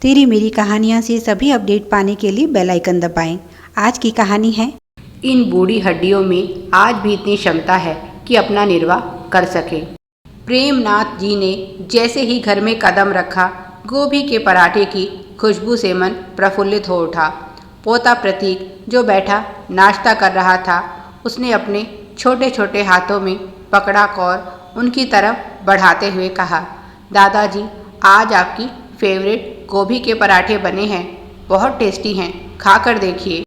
तेरी मेरी कहानियाँ से सभी अपडेट पाने के लिए बेल आइकन दबाएं। आज की कहानी है, इन बूढ़ी हड्डियों में आज भी इतनी क्षमता है कि अपना निर्वाह कर सके। प्रेमनाथ जी ने जैसे ही घर में कदम रखा, गोभी के पराठे की खुशबू से मन प्रफुल्लित हो उठा। पोता प्रतीक जो बैठा नाश्ता कर रहा था, उसने अपने छोटे छोटे हाथों में पकड़ा और उनकी तरफ बढ़ाते हुए कहा, दादाजी आज आपकी फेवरेट गोभी के पराठे बने हैं, बहुत टेस्टी हैं, खाकर देखिए।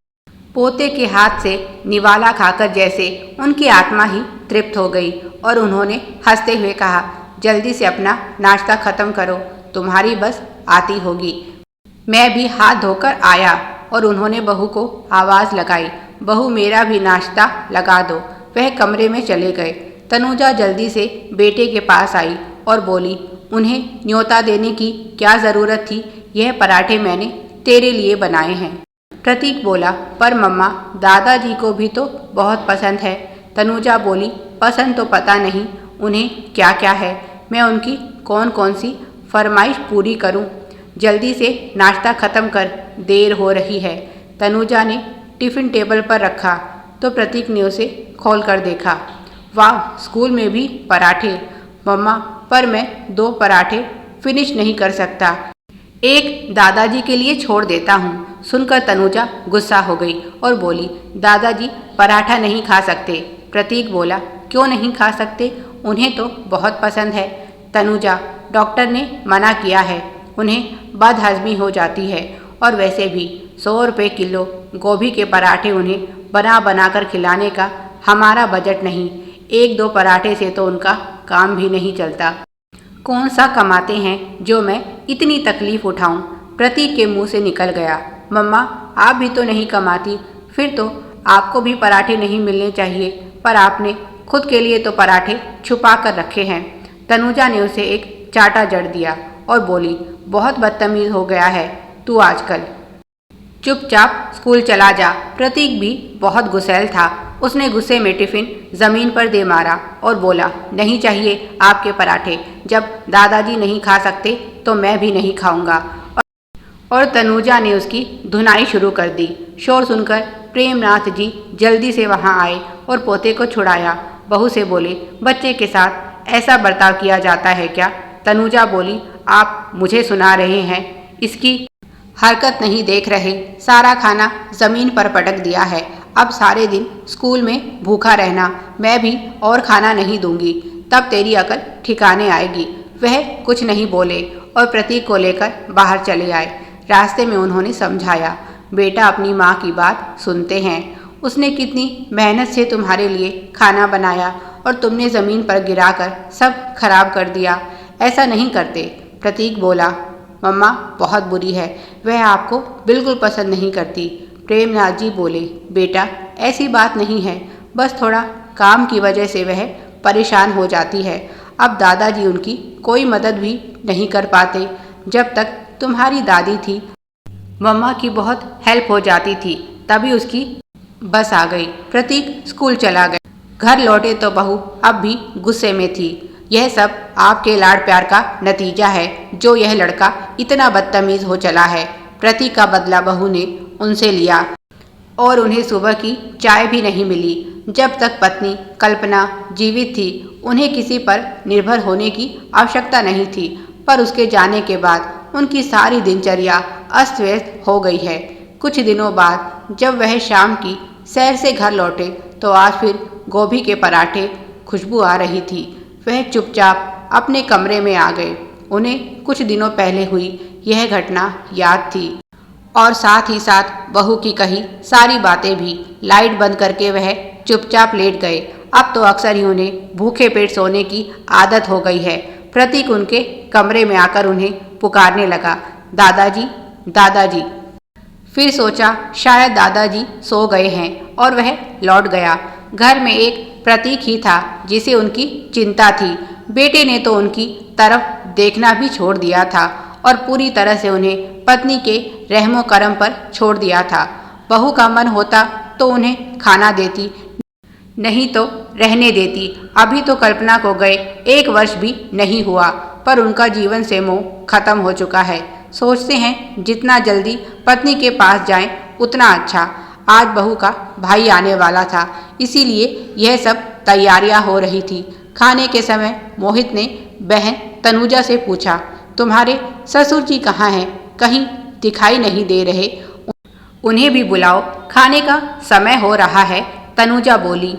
पोते के हाथ से निवाला खाकर जैसे उनकी आत्मा ही तृप्त हो गई और उन्होंने हंसते हुए कहा, जल्दी से अपना नाश्ता खत्म करो, तुम्हारी बस आती होगी। मैं भी हाथ धोकर आया। और उन्होंने बहू को आवाज़ लगाई, बहू मेरा भी नाश्ता लगा दो। वह कमरे में चले गए। तनुजा जल्दी से बेटे के पास आई और बोली, उन्हें न्योता देने की क्या ज़रूरत थी, यह पराठे मैंने तेरे लिए बनाए हैं। प्रतीक बोला, पर मम्मा दादाजी को भी तो बहुत पसंद है। तनुजा बोली, पसंद तो पता नहीं उन्हें क्या क्या है, मैं उनकी कौन कौन सी फरमाइश पूरी करूं। जल्दी से नाश्ता ख़त्म कर, देर हो रही है। तनुजा ने टिफ़िन टेबल पर रखा तो प्रतीक ने उसे खोल कर देखा। वाह, स्कूल में भी पराठे। मम्मा, पर मैं 2 पराठे फिनिश नहीं कर सकता, एक दादाजी के लिए छोड़ देता हूँ। सुनकर तनुजा गुस्सा हो गई और बोली, दादाजी पराठा नहीं खा सकते। प्रतीक बोला, क्यों नहीं खा सकते, उन्हें तो बहुत पसंद है। तनुजा, डॉक्टर ने मना किया है, उन्हें बदहजमी हो जाती है और वैसे भी 100 रुपये किलो गोभी के पराठे उन्हें बना बना कर खिलाने का हमारा बजट नहीं। 1-2 पराठे से तो उनका काम भी नहीं चलता। कौन सा कमाते हैं जो मैं इतनी तकलीफ उठाऊं? प्रतीक के मुंह से निकल गया, मम्मा आप भी तो नहीं कमाती, फिर तो आपको भी पराठे नहीं मिलने चाहिए, पर आपने खुद के लिए तो पराठे छुपा कर रखे हैं। तनुजा ने उसे एक चाटा जड़ दिया और बोली, बहुत बदतमीज हो गया है तू आजकल, चुपचाप स्कूल चला जा। प्रतीक भी बहुत गुस्सैल था। उसने गुस्से में टिफ़िन ज़मीन पर दे मारा और बोला, नहीं चाहिए आपके पराठे, जब दादाजी नहीं खा सकते तो मैं भी नहीं खाऊंगा। और तनुजा ने उसकी धुनाई शुरू कर दी। शोर सुनकर प्रेमनाथ जी जल्दी से वहां आए और पोते को छुड़ाया। बहू से बोले, बच्चे के साथ ऐसा बर्ताव किया जाता है क्या? तनुजा बोली, आप मुझे सुना रहे हैं, इसकी हरकत नहीं देख रहे, सारा खाना ज़मीन पर पटक दिया है, अब सारे दिन स्कूल में भूखा रहना, मैं भी और खाना नहीं दूंगी, तब तेरी अकल ठिकाने आएगी। वह कुछ नहीं बोले और प्रतीक को लेकर बाहर चले आए। रास्ते में उन्होंने समझाया, बेटा अपनी माँ की बात सुनते हैं, उसने कितनी मेहनत से तुम्हारे लिए खाना बनाया और तुमने ज़मीन पर गिराकर सब खराब कर दिया, ऐसा नहीं करते। प्रतीक बोला, मम्मा बहुत बुरी है, वह आपको बिल्कुल पसंद नहीं करती। प्रेमनाथ जी बोले, बेटा ऐसी बात नहीं है, बस थोड़ा काम की वजह से वह परेशान हो जाती है। अब दादाजी उनकी कोई मदद भी नहीं कर पाते। जब तक तुम्हारी दादी थी, मम्मा की बहुत हेल्प हो जाती थी, तभी उसकी बस आ गई। प्रतीक स्कूल चला गया। घर लौटे तो बहू अब भी गुस्से में थी। यह सब आपके लाड़ प्यार का नतीजा है, जो यह लड़का इतना बदतमीज हो चला है। प्रतीक का बदला बहू ने उनसे लिया और उन्हें सुबह की चाय भी नहीं मिली। जब तक पत्नी कल्पना जीवित थी, उन्हें किसी पर निर्भर होने की आवश्यकता नहीं थी, पर उसके जाने के बाद उनकी सारी दिनचर्या अस्त व्यस्त हो गई है। कुछ दिनों बाद जब वह शाम की सैर से घर लौटे तो आज फिर गोभी के पराठे खुशबू आ रही थी। वह चुपचाप अपने कमरे में आ गए। उन्हें कुछ दिनों पहले हुई यह घटना याद थी और साथ ही साथ बहू की कही सारी बातें भी। लाइट बंद करके वह चुपचाप लेट गए। अब तो अक्सर ही उन्हें भूखे पेट सोने की आदत हो गई है। प्रतीक उनके कमरे में आकर उन्हें पुकारने लगा, दादाजी दादाजी। फिर सोचा शायद दादाजी सो गए हैं और वह लौट गया। घर में एक प्रतीक ही था जिसे उनकी चिंता थी। बेटे ने तो उनकी तरफ देखना भी छोड़ दिया था और पूरी तरह से उन्हें पत्नी के रहमो करम पर छोड़ दिया था। बहू का मन होता तो उन्हें खाना देती, नहीं तो रहने देती। अभी तो कल्पना को गए 1 वर्ष भी नहीं हुआ, पर उनका जीवन से मोह खत्म हो चुका है। सोचते हैं जितना जल्दी पत्नी के पास जाएं उतना अच्छा। आज बहू का भाई आने वाला था, इसीलिए यह सब तैयारियां हो रही थी। खाने के समय मोहित ने बहन तनुजा से पूछा, तुम्हारे ससुर जी कहाँ हैं? कहीं दिखाई नहीं दे रहे, उन्हें भी बुलाओ, खाने का समय हो रहा है। तनुजा बोली,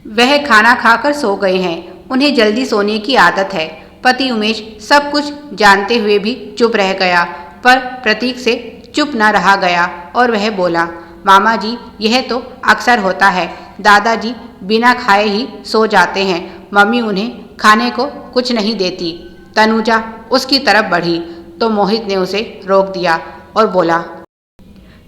वह खाना खाकर सो गए हैं, उन्हें जल्दी सोने की आदत है। पति उमेश सब कुछ जानते हुए भी चुप रह गया, पर प्रतीक से चुप न रहा गया और वह बोला, मामा जी यह तो अक्सर होता है, दादाजी बिना खाए ही सो जाते हैं, मम्मी उन्हें खाने को कुछ नहीं देती। तनुजा उसकी तरफ बढ़ी तो मोहित ने उसे रोक दिया और बोला,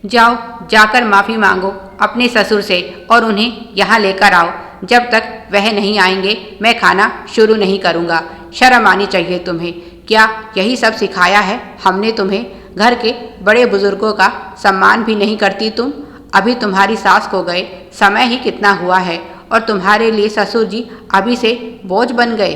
जाओ जाकर माफ़ी मांगो अपने ससुर से और उन्हें यहाँ लेकर आओ। जब तक वह नहीं आएंगे मैं खाना शुरू नहीं करूँगा। शर्म आनी चाहिए तुम्हें। क्या यही सब सिखाया है हमने तुम्हें? घर के बड़े बुजुर्गों का सम्मान भी नहीं करती तुम। अभी तुम्हारी सास को गए समय ही कितना हुआ है और तुम्हारे लिए ससुर जी अभी से बोझ बन गए।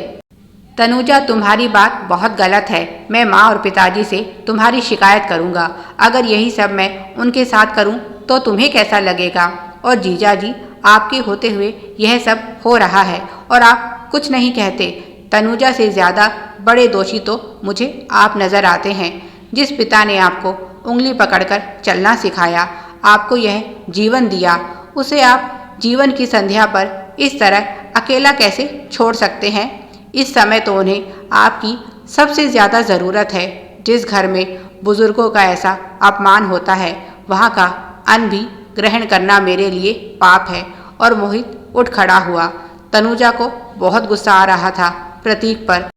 तनुजा तुम्हारी बात बहुत गलत है। मैं माँ और पिताजी से तुम्हारी शिकायत करूँगा। अगर यही सब मैं उनके साथ करूँ तो तुम्हें कैसा लगेगा? और जीजा जी आपके होते हुए यह सब हो रहा है और आप कुछ नहीं कहते। तनुजा से ज़्यादा बड़े दोषी तो मुझे आप नज़र आते हैं। जिस पिता ने आपको उंगली पकड़कर चलना सिखाया, आपको यह जीवन दिया, उसे आप जीवन की संध्या पर इस तरह अकेला कैसे छोड़ सकते हैं? इस समय तो उन्हें आपकी सबसे ज़्यादा ज़रूरत है। जिस घर में बुजुर्गों का ऐसा अपमान होता है, वहाँ का अन्न भी ग्रहण करना मेरे लिए पाप है। और मोहित उठ खड़ा हुआ। तनुजा को बहुत गुस्सा आ रहा था प्रतीक पर।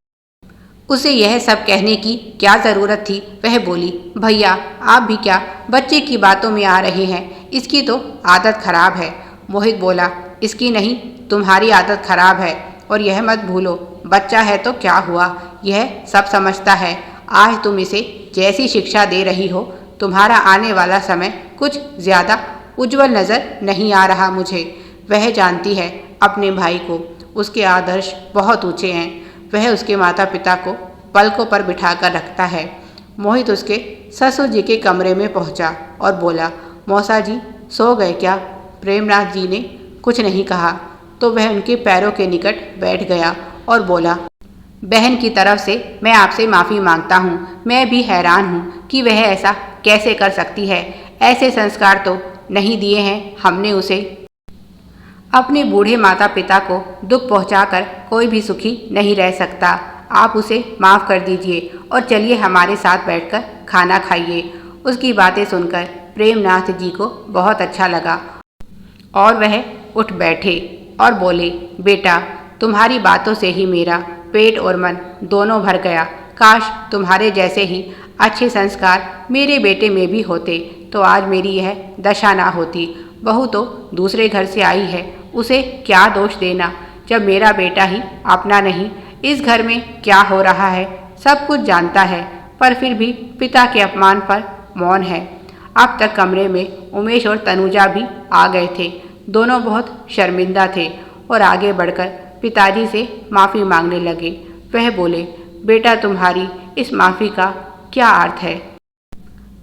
उसे यह सब कहने की क्या ज़रूरत थी? वह बोली, भैया आप भी क्या बच्चे की बातों में आ रहे हैं? इसकी तो आदत खराब है। मोहित बोला, इसकी नहीं तुम्हारी आदत खराब है। और यह मत भूलो, बच्चा है तो क्या हुआ, यह सब समझता है। आज तुम इसे जैसी शिक्षा दे रही हो, तुम्हारा आने वाला समय कुछ ज़्यादा उज्जवल नज़र नहीं आ रहा मुझे। वह जानती है अपने भाई को, उसके आदर्श बहुत ऊंचे हैं। वह उसके माता पिता को पलकों पर बिठाकर रखता है। मोहित उसके ससुर जी के कमरे में पहुंचा और बोला, मौसा जी सो गए क्या? प्रेमनाथ जी ने कुछ नहीं कहा तो वह उनके पैरों के निकट बैठ गया और बोला, बहन की तरफ से मैं आपसे माफ़ी मांगता हूँ। मैं भी हैरान हूँ कि वह ऐसा कैसे कर सकती है। ऐसे संस्कार तो नहीं दिए हैं हमने उसे। अपने बूढ़े माता पिता को दुख पहुंचाकर कोई भी सुखी नहीं रह सकता। आप उसे माफ़ कर दीजिए और चलिए हमारे साथ बैठकर खाना खाइए। उसकी बातें सुनकर प्रेमनाथ जी को बहुत अच्छा लगा और वह उठ बैठे और बोले, बेटा तुम्हारी बातों से ही मेरा पेट और मन दोनों भर गया। काश तुम्हारे जैसे ही अच्छे संस्कार मेरे बेटे में भी होते तो आज मेरी यह दशा ना होती। बहू तो दूसरे घर से आई है, उसे क्या दोष देना जब मेरा बेटा ही अपना नहीं। इस घर में क्या हो रहा है सब कुछ जानता है, पर फिर भी पिता के अपमान पर मौन है। अब तक कमरे में उमेश और तनुजा भी आ गए थे। दोनों बहुत शर्मिंदा थे और आगे बढ़कर पिताजी से माफ़ी मांगने लगे। वह बोले, बेटा तुम्हारी इस माफ़ी का क्या अर्थ है?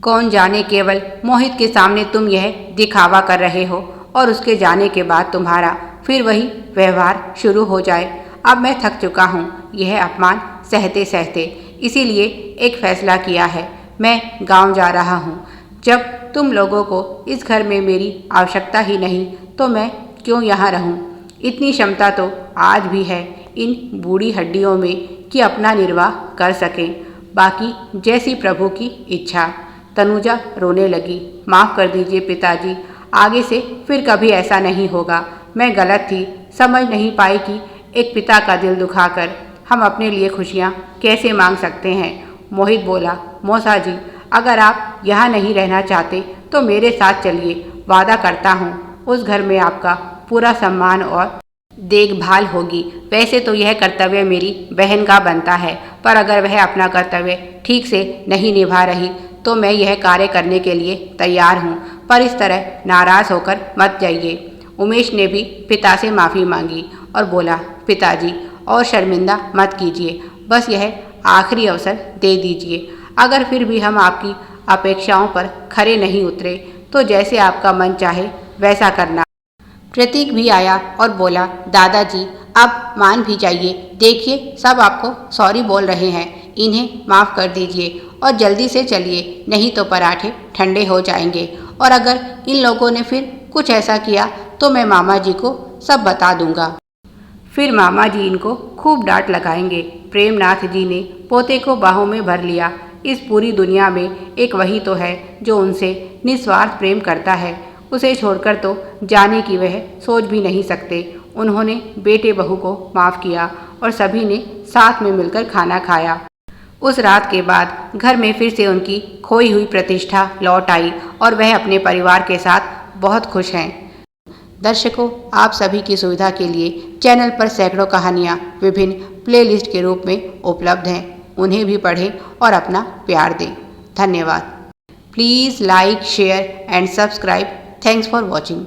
कौन जाने केवल मोहित के सामने तुम यह दिखावा कर रहे हो और उसके जाने के बाद तुम्हारा फिर वही व्यवहार शुरू हो जाए। अब मैं थक चुका हूँ यह अपमान सहते सहते, इसीलिए एक फैसला किया है। मैं गांव जा रहा हूँ। जब तुम लोगों को इस घर में मेरी आवश्यकता ही नहीं तो मैं क्यों यहाँ रहूँ? इतनी क्षमता तो आज भी है इन बूढ़ी हड्डियों में कि अपना निर्वाह कर सकें, बाकी जैसी प्रभु की इच्छा। तनुजा रोने लगी, माफ़ कर दीजिए पिताजी, आगे से फिर कभी ऐसा नहीं होगा। मैं गलत थी, समझ नहीं पाई कि एक पिता का दिल दुखाकर हम अपने लिए खुशियाँ कैसे मांग सकते हैं। मोहित बोला, मौसा जी अगर आप यहाँ नहीं रहना चाहते तो मेरे साथ चलिए। वादा करता हूँ उस घर में आपका पूरा सम्मान और देखभाल होगी। वैसे तो यह कर्तव्य मेरी बहन का बनता है, पर अगर वह अपना कर्तव्य ठीक से नहीं निभा रही तो मैं यह कार्य करने के लिए तैयार हूँ, पर इस तरह नाराज़ होकर मत जाइए। उमेश ने भी पिता से माफ़ी मांगी और बोला, पिताजी और शर्मिंदा मत कीजिए, बस यह आखिरी अवसर दे दीजिए। अगर फिर भी हम आपकी अपेक्षाओं पर खरे नहीं उतरे तो जैसे आपका मन चाहे वैसा करना। प्रतीक भी आया और बोला, दादाजी अब मान भी जाइए, देखिए सब आपको सॉरी बोल रहे हैं, इन्हें माफ़ कर दीजिए और जल्दी से चलिए, नहीं तो पराठे ठंडे हो जाएंगे और अगर इन लोगों ने फिर कुछ ऐसा किया तो मैं मामा जी को सब बता दूंगा। फिर मामा जी इनको खूब डांट लगाएंगे। प्रेमनाथ जी ने पोते को बाहों में भर लिया। इस पूरी दुनिया में एक वही तो है जो उनसे निस्वार्थ प्रेम करता है, उसे छोड़कर तो जाने की वह सोच भी नहीं सकते। उन्होंने बेटे बहू को माफ़ किया और सभी ने साथ में मिलकर खाना खाया। उस रात के बाद घर में फिर से उनकी खोई हुई प्रतिष्ठा लौट आई और वह अपने परिवार के साथ बहुत खुश हैं। दर्शकों, आप सभी की सुविधा के लिए चैनल पर सैकड़ों कहानियाँ विभिन्न प्लेलिस्ट के रूप में उपलब्ध हैं। उन्हें भी पढ़ें और अपना प्यार दें। धन्यवाद। Please like, share and subscribe. Thanks for watching.